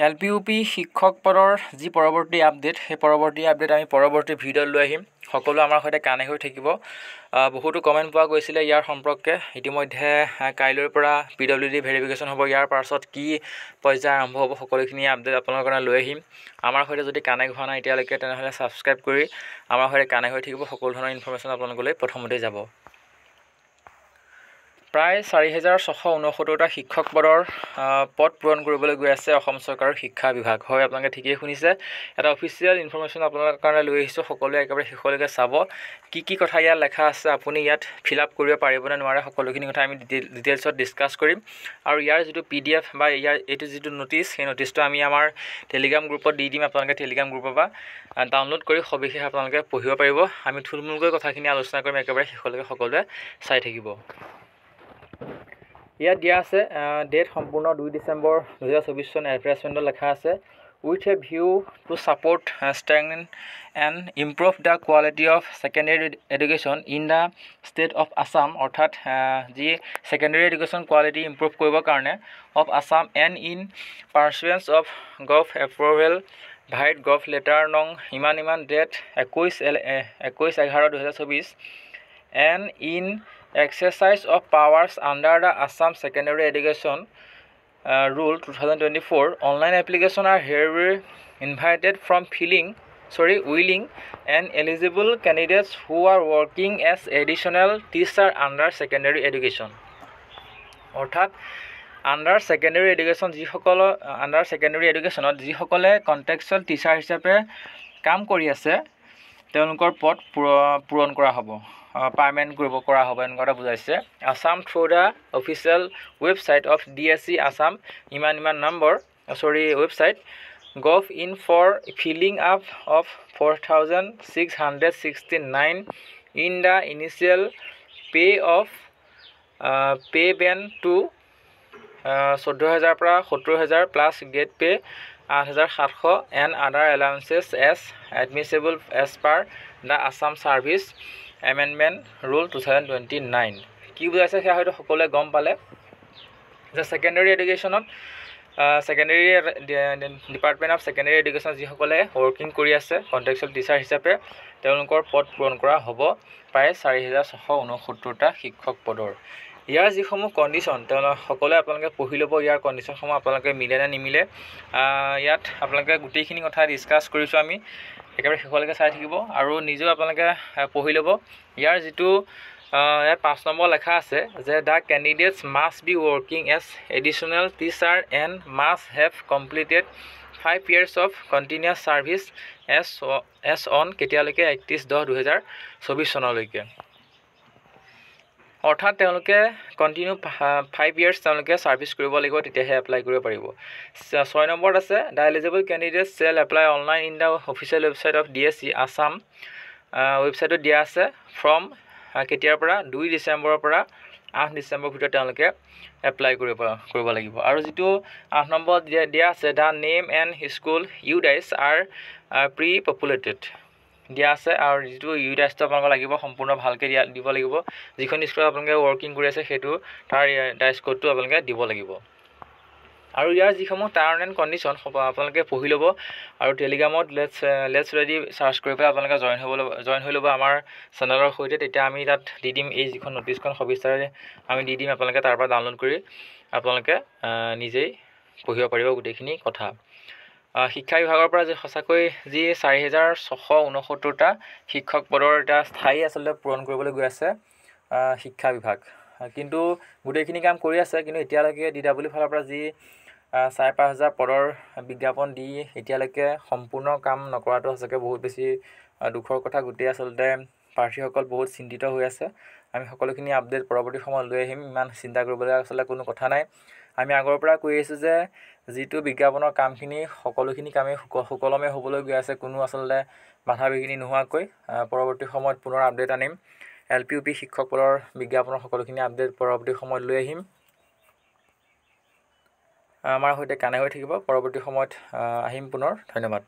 LPUP শিক্ষক পদৰ যি পৰৱৰ্তী আপডেট সেই পৰৱৰ্তী আপডেট আমি পৰৱৰ্তী ভিডিঅ'ত লৈ আহিম। সকলো আমাৰ সৈতে কানেক্ট হৈ থাকিব। বহুতো কমেণ্ট পোৱা গৈছিলে ইয়াৰ সম্পৰ্কে। ইতিমধ্যে কাইলৈৰ পৰা PWD ভেৰিফিকেশ্যন হ'ব। ইয়াৰ পাছত কি পৰ্যায় আৰম্ভ হ'ব সকলোখিনি আপডেট আপোনালোকৰ কাৰণে লৈ আহিম। আমাৰ সৈতে যদি কানেক্ট হোৱা নাই এতিয়ালৈকে তেনেহ'লে ছাবস্ক্ৰাইব কৰি আমাৰ সৈতে কানেক্ট হৈ থাকিব। সকলো ধৰণৰ ইনফৰমেশ্যন আপোনালোকলৈ প্ৰথমতে যাব। প্ৰায় ৪,৬৬৯টা শিক্ষক পদৰ পদ পূৰণ কৰিবলৈ গৈ আছে অসম চৰকাৰৰ শিক্ষা বিভাগ। হয়, আপোনালোকে ঠিকেই শুনিছে। এটা অফিচিয়েল ইনফৰমেশ্যন আপোনালোকৰ কাৰণে লৈ আহিছোঁ। সকলোৱে একেবাৰে শেষলৈকে চাব। কি কথা ইয়াত লেখা আছে, আপুনি ইয়াত ফিল আপ কৰিব পাৰিবনে নোৱাৰে, সকলোখিনি কথা আমি ডিটেইলছত ডিছকাছ কৰিম। আৰু ইয়াৰ যিটো PDF বা এইটো যিটো ন'টিছ, সেই ন'টিছটো আমি আমাৰ টেলিগ্ৰাম গ্ৰুপত দি দিম। আপোনালোকে টেলিগ্ৰাম গ্ৰুপৰ পৰা ডাউনলোড কৰি সবিশেষ আপোনালোকে পঢ়িব পাৰিব। আমি থুলমূলকৈ কথাখিনি আলোচনা কৰিম, একেবাৰে শেষলৈকে সকলোৱে চাই থাকিব। ইয়াত দিয়া আছে ডেট সম্পূৰ্ণ 2 ডিচেম্বৰ 2024 চন। এডভাৰটাইজমেণ্টত লেখা আছে with a view to support strengthen and improve the quality of secondary education in the state of Assam, অৰ্থাৎ যি ছেকেণ্ডেৰী এডুকেশ্যন কোৱালিটি ইম্প্ৰুভ কৰিবৰ কাৰণে of Assam and in pursuance of gov approval vide gov letter নং ইমান date 21/11/2024 and in exercise of powers under the Assam Secondary Education Rule 2024 online application are hereby invited from willing and eligible candidates who are working as additional teacher under secondary education, অৰ্থাৎ under secondary education যিসকলৰ under secondary এডুকেশ্যনত যিসকলে contractual teacher হিচাপে কাম কৰি আছে তেওঁলোকৰ পদ পূৰণ কৰা হ'ব, পাৰ্মানেণ্ট কৰা হ'ব, এনেকুৱা এটা বুজাইছে। Assam through the official website of DSC Assam website gov in for filling up of 4,669 in the initial pay band to 14,000 পৰা 70,000 plus grade pay 8,700 and other allowances as admissible as per the Assam service amendment rule 2029। কি বুজাইছে সেয়া হয়তো সকলোৱে গম পালে যে secondary এডুকেশ্যনত secondary department of secondary education যিসকলে ৱৰ্কিং কৰি আছে কণ্টেক্সুৱেল টিচাৰ হিচাপে তেওঁলোকৰ পদ পূৰণ কৰা হ'ব প্ৰায় 4,669টা শিক্ষক পদৰ। ইয়াৰ যিসমূহ কণ্ডিশ্যন সকলোৱে আপোনালোকে পঢ়ি ল'ব। ইয়াৰ কণ্ডিশ্যনসমূহ আপোনালোকে মিলে নে নিমিলে ইয়াত আপোনালোকে গোটেইখিনি কথা ডিছকাছ কৰিছোঁ আমি, একেবাৰে শেষলৈকে চাই থাকিব আৰু নিজেও আপোনালোকে পঢ়ি ল'ব। ইয়াৰ যিটো ইয়াত 5 নম্বৰ লেখা আছে যে the candidates must be working as additional teacher and must have completed 5 years of continuous service as on কেতিয়ালৈকে 31/10/2024 চনলৈকে, অৰ্থাৎ তেওঁলোকে কণ্টিনিউ 5 years তেওঁলোকে ছাৰ্ভিচ কৰিব লাগিব, তেতিয়াহে এপ্লাই কৰিব পাৰিব। 6 নম্বৰত আছে the eligible candidates shell apply online in the official website of DSC Assam ৱেবছাইটত দিয়া আছে ফ্ৰম কেতিয়াৰ পৰা 2 ডিচেম্বৰৰ পৰা 8 ডিচেম্বৰৰ ভিতৰত তেওঁলোকে এপ্লাই কৰিব লাগিব। আৰু যিটো 8 নম্বৰত দিয়া আছে the name and school UDISE or pre populated দিয়া আছে, আৰু যিটো ইউডাইজটো আপোনালোকক লাগিব সম্পূৰ্ণ ভালকৈ দিব লাগিব। যিখন স্কুলত আপোনালোকে ৱৰ্কিং কৰি আছে সেইটো তাৰ ডাইজ কোডটো আপোনালোকে দিব লাগিব। আৰু ইয়াৰ যিসমূহ টাৰ্ম এণ্ড কণ্ডিশ্যন আপোনালোকে পঢ়ি ল'ব আৰু টেলিগ্ৰামত লেটছ ৰেডি চাৰ্চ কৰি পেলাই আপোনালোকে জইন হৈ ল'ব আমাৰ চেনেলৰ সৈতে। তেতিয়া আমি তাত দি দিম এই যিখন ন'টিছখন সবিস্তাৰে আমি দি দিম, আপোনালোকে তাৰ পৰা ডাউনলোড কৰি আপোনালোকে নিজেই পঢ়িব পাৰিব গোটেইখিনি কথা। শিক্ষা বিভাগৰ পৰা সঁচাকৈ যি 4,669টা শিক্ষক পদৰ এটা স্থায়ী আচলতে পূৰণ কৰিবলৈ গৈ আছে শিক্ষা বিভাগ, কিন্তু গোটেইখিনি কাম কৰি আছে। কিন্তু এতিয়ালৈকে DW ফালৰ পৰা যি 5,500 পদৰ বিজ্ঞাপন দি এতিয়ালৈকে সম্পূৰ্ণ কাম নকৰাটো সঁচাকৈ বহুত বেছি দুখৰ কথা। গোটেই আচলতে প্ৰাৰ্থীসকল বহুত চিন্তিত হৈ আছে। আমি সকলোখিনি আপডেট পৰৱৰ্তী সময়ত লৈ আহিম, ইমান চিন্তা কৰিবলৈ আচলতে কোনো কথা নাই। আমি আগৰ পৰা কৈ আছোঁ যে যিটো বিজ্ঞাপনৰ কামখিনি সকলোখিনি কামেই সুকলমে হ'বলৈ গৈ আছে, কোনো আচলতে বাধা বিঘিনি নোহোৱাকৈ। পৰৱৰ্তী সময়ত পুনৰ আপডেট আনিম। LPUP শিক্ষক পদৰ বিজ্ঞাপনৰ সকলোখিনি আপডেট পৰৱৰ্তী সময়ত লৈ আহিম। আমাৰ সৈতে কানেক্ট হৈ থাকিব। পৰৱৰ্তী সময়ত আহিম পুনৰ। ধন্যবাদ।